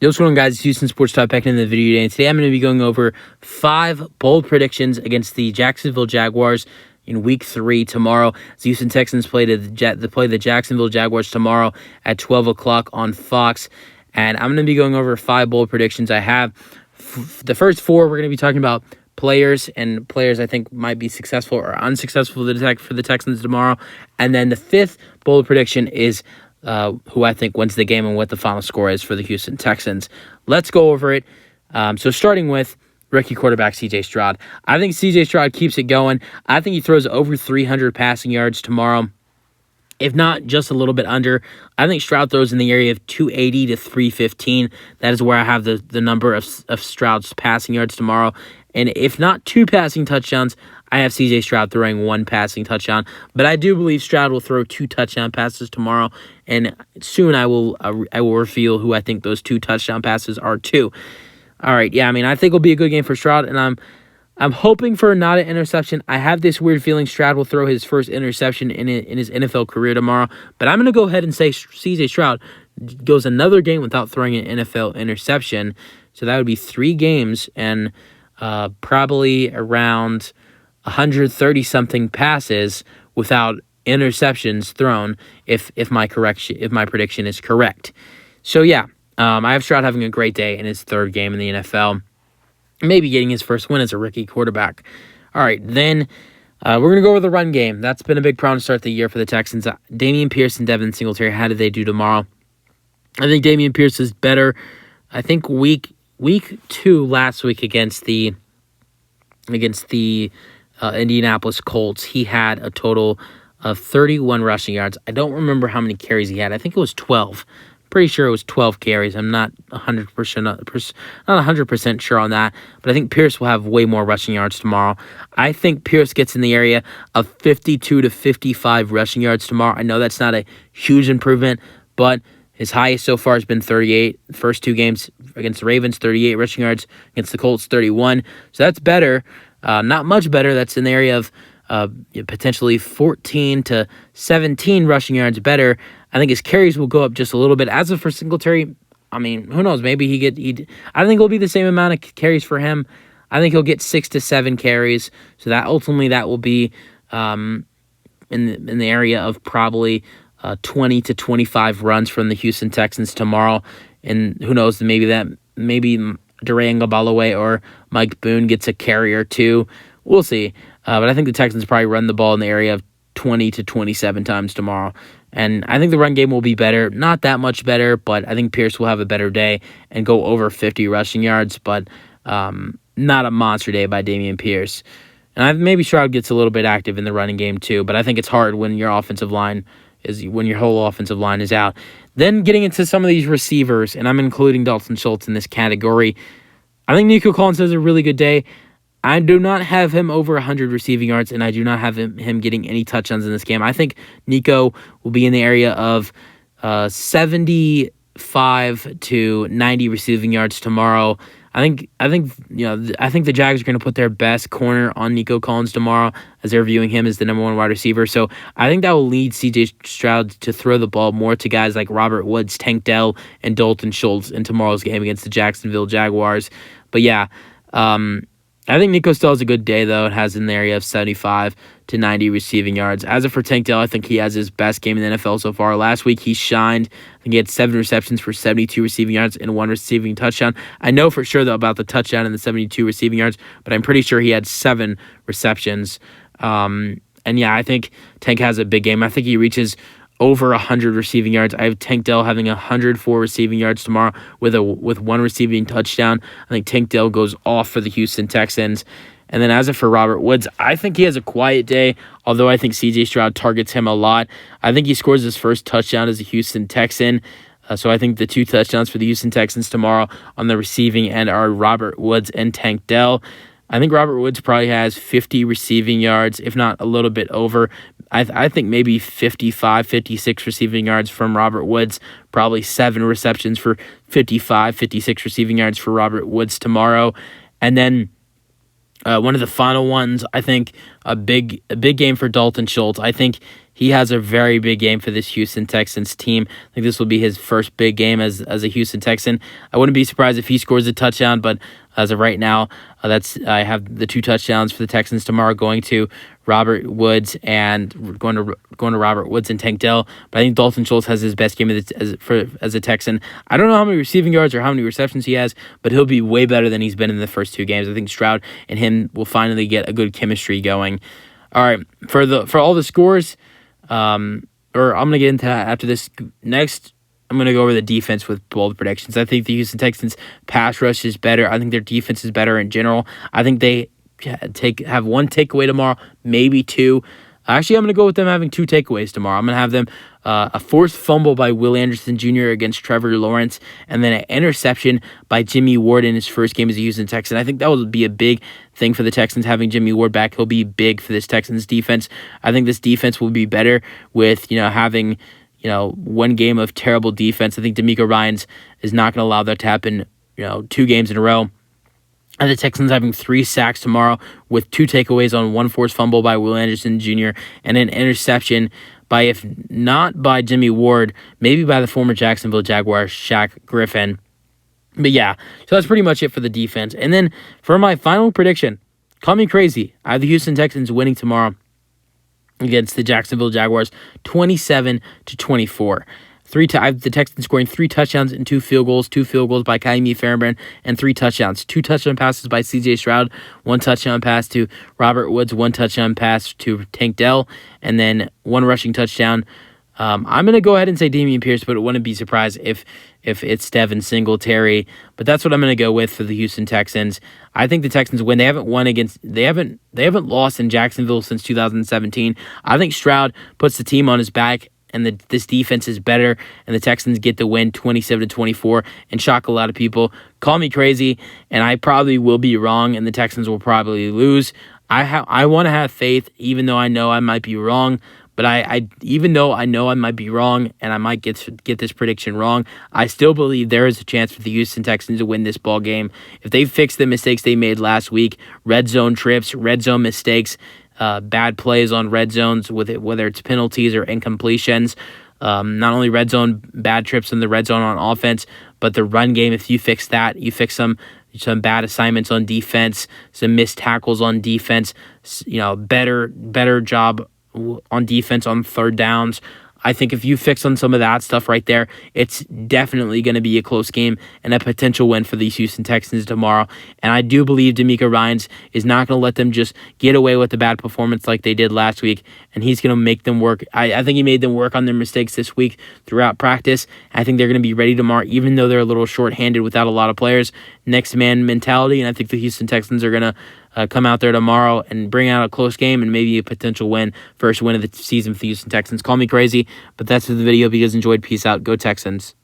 Yo, what's going on, guys? It's Houston Sports Talk back in the video today. And today I'm going to be going over 5 bold predictions against the Jacksonville Jaguars in Week 3 tomorrow. The Houston Texans play the Jacksonville Jaguars tomorrow at 12 o'clock on Fox. And I'm going to be going over 5 bold predictions I have. The first 4, we're going to be talking about players I think might be successful or unsuccessful for the Texans tomorrow. And then the 5th bold prediction is who I think wins the game and what the final score is for the Houston Texans. Let's go over it. So starting with rookie quarterback C.J. Stroud. I think C.J. Stroud keeps it going. I think he throws over 300 passing yards tomorrow, if not just a little bit under. I think Stroud throws in the area of 280 to 315. That is where I have the number of Stroud's passing yards tomorrow. And if not 2 passing touchdowns, I have C.J. Stroud throwing 1 passing touchdown. But I do believe Stroud will throw 2 touchdown passes tomorrow. And soon I will reveal who I think those 2 touchdown passes are too. All right, yeah, I think it'll be a good game for Stroud. And I'm hoping for not an interception. I have this weird feeling Stroud will throw his first interception in his NFL career tomorrow. But I'm going to go ahead and say C.J. Stroud goes another game without throwing an NFL interception. So that would be 3 games and probably around 130-something passes without interceptions thrown if my prediction is correct. So yeah, I have Stroud having a great day in his 3rd game in the NFL. Maybe getting his first win as a rookie quarterback. All right, then we're going to go over the run game. That's been a big problem to start the year for the Texans. Dameon Pierce and Devin Singletary, how did they do tomorrow? I think Dameon Pierce is better. I think week 2 last week against the Indianapolis Colts, he had a total of 31 rushing yards. I don't remember how many carries he had. I think it was 12. Pretty sure it was 12 carries. I'm not 100% sure on that, but I think Pierce will have way more rushing yards tomorrow. I think Pierce gets in the area of 52 to 55 rushing yards tomorrow. I know that's not a huge improvement, but his highest so far has been 38. The first 2 games against the Ravens, 38 rushing yards. Against the Colts, 31. So that's better. Not much better. That's in the area of potentially 14 to 17 rushing yards better. I think his carries will go up just a little bit. As of for Singletary, who knows? Maybe I think it'll be the same amount of carries for him. I think he'll get 6 to 7 carries. So that ultimately that will be in the area of probably 20 to 25 runs from the Houston Texans tomorrow. And who knows? Maybe Durang Gabalaway or Mike Boone gets a carry or 2. We'll see. But I think the Texans probably run the ball in the area of 20 to 27 times tomorrow. And I think the run game will be better. Not that much better, but I think Pierce will have a better day and go over 50 rushing yards, but not a monster day by Dameon Pierce. And maybe Stroud gets a little bit active in the running game too, but I think it's hard when your whole offensive line is out. Then getting into some of these receivers, and I'm including Dalton Schultz in this category. I think Nico Collins has a really good day. I do not have him over 100 receiving yards, and I do not have him getting any touchdowns in this game. I think Nico will be in the area of 75 to 90 receiving yards tomorrow. I think the Jags are going to put their best corner on Nico Collins tomorrow as they're viewing him as the number 1 wide receiver. So I think that will lead C.J. Stroud to throw the ball more to guys like Robert Woods, Tank Dell, and Dalton Schultz in tomorrow's game against the Jacksonville Jaguars. But yeah, I think Nico still has a good day, though. It has in the area of 75 to 90 receiving yards. As for Tank Dell, I think he has his best game in the NFL so far. Last week, he shined. I think he had 7 receptions for 72 receiving yards and 1 receiving touchdown. I know for sure, though, about the touchdown and the 72 receiving yards, but I'm pretty sure he had 7 receptions. And yeah, I think Tank has a big game. I think he reaches over 100 receiving yards. I have Tank Dell having 104 receiving yards tomorrow with 1 receiving touchdown. I think Tank Dell goes off for the Houston Texans. And then as for Robert Woods, I think he has a quiet day, although I think C.J. Stroud targets him a lot. I think he scores his first touchdown as a Houston Texan. So I think the 2 touchdowns for the Houston Texans tomorrow on the receiving end are Robert Woods and Tank Dell. I think Robert Woods probably has 50 receiving yards, if not a little bit over. I think maybe 55, 56 receiving yards from Robert Woods, probably 7 receptions for 55, 56 receiving yards for Robert Woods tomorrow. And then one of the final ones, I think a big game for Dalton Schultz. I think he has a very big game for this Houston Texans team. I think this will be his first big game as a Houston Texan. I wouldn't be surprised if he scores a touchdown, but as of right now, I have the 2 touchdowns for the Texans tomorrow going to Robert Woods and going to Robert Woods and Tank Dell. But I think Dalton Schultz has his best game as a Texan. I don't know how many receiving yards or how many receptions he has, but he'll be way better than he's been in the first 2 games. I think Stroud and him will finally get a good chemistry going. All right, for all the scores, I'm gonna get into that after this. Next, I'm going to go over the defense with bold predictions. I think the Houston Texans pass rush is better. I think their defense is better in general. I think they have 1 takeaway tomorrow, maybe 2. Actually, I'm going to go with them having 2 takeaways tomorrow. I'm going to have them a forced fumble by Will Anderson Jr. against Trevor Lawrence, and then an interception by Jimmy Ward in his first game as a Houston Texan. I think that will be a big thing for the Texans, having Jimmy Ward back. He'll be big for this Texans defense. I think this defense will be better with having 1 game of terrible defense. I think D'Amico Ryans is not going to allow that to happen, 2 games in a row. And the Texans having 3 sacks tomorrow with 2 takeaways on 1 forced fumble by Will Anderson Jr. and an interception by, if not by Jimmy Ward, maybe by the former Jacksonville Jaguars, Shaq Griffin. But yeah, so that's pretty much it for the defense. And then for my final prediction, call me crazy, I have the Houston Texans winning tomorrow against the Jacksonville Jaguars, 27-24. I have the Texans scoring 3 touchdowns and 2 field goals. 2 field goals by Kaimi Fairbairn and 3 touchdowns. 2 touchdown passes by C.J. Stroud, 1 touchdown pass to Robert Woods, 1 touchdown pass to Tank Dell, and then 1 rushing touchdown. I'm going to go ahead and say Dameon Pierce, but I wouldn't be surprised if it's Devin Singletary. But that's what I'm going to go with for the Houston Texans. I think the Texans win. They haven't lost in Jacksonville since 2017. I think Stroud puts the team on his back, and this defense is better, and the Texans get the win 27-24 and shock a lot of people. Call me crazy, and I probably will be wrong, and the Texans will probably lose. I want to have faith, even though I know I might be wrong. But even though I know I might be wrong and I might get this prediction wrong, I still believe there is a chance for the Houston Texans to win this ball game. If they fix the mistakes they made last week, red zone trips, red zone mistakes, bad plays on red zones, whether it's penalties or incompletions, not only red zone, bad trips in the red zone on offense, but the run game, if you fix that, you fix some bad assignments on defense, some missed tackles on defense, better job on defense on 3rd downs. I think if you fix on some of that stuff right there, it's definitely going to be a close game and a potential win for these Houston Texans tomorrow. And I do believe D'Amico Ryans is not going to let them just get away with a bad performance like they did last week, and he's going to make them work. I think he made them work on their mistakes this week throughout practice. I think they're going to be ready tomorrow, even though they're a little short-handed without a lot of players. Next man mentality, and I think the Houston Texans are going to come out there tomorrow and bring out a close game and maybe a potential first win of the season for the Houston Texans. Call me crazy, but that's for the video. If you guys enjoyed, peace out. Go Texans.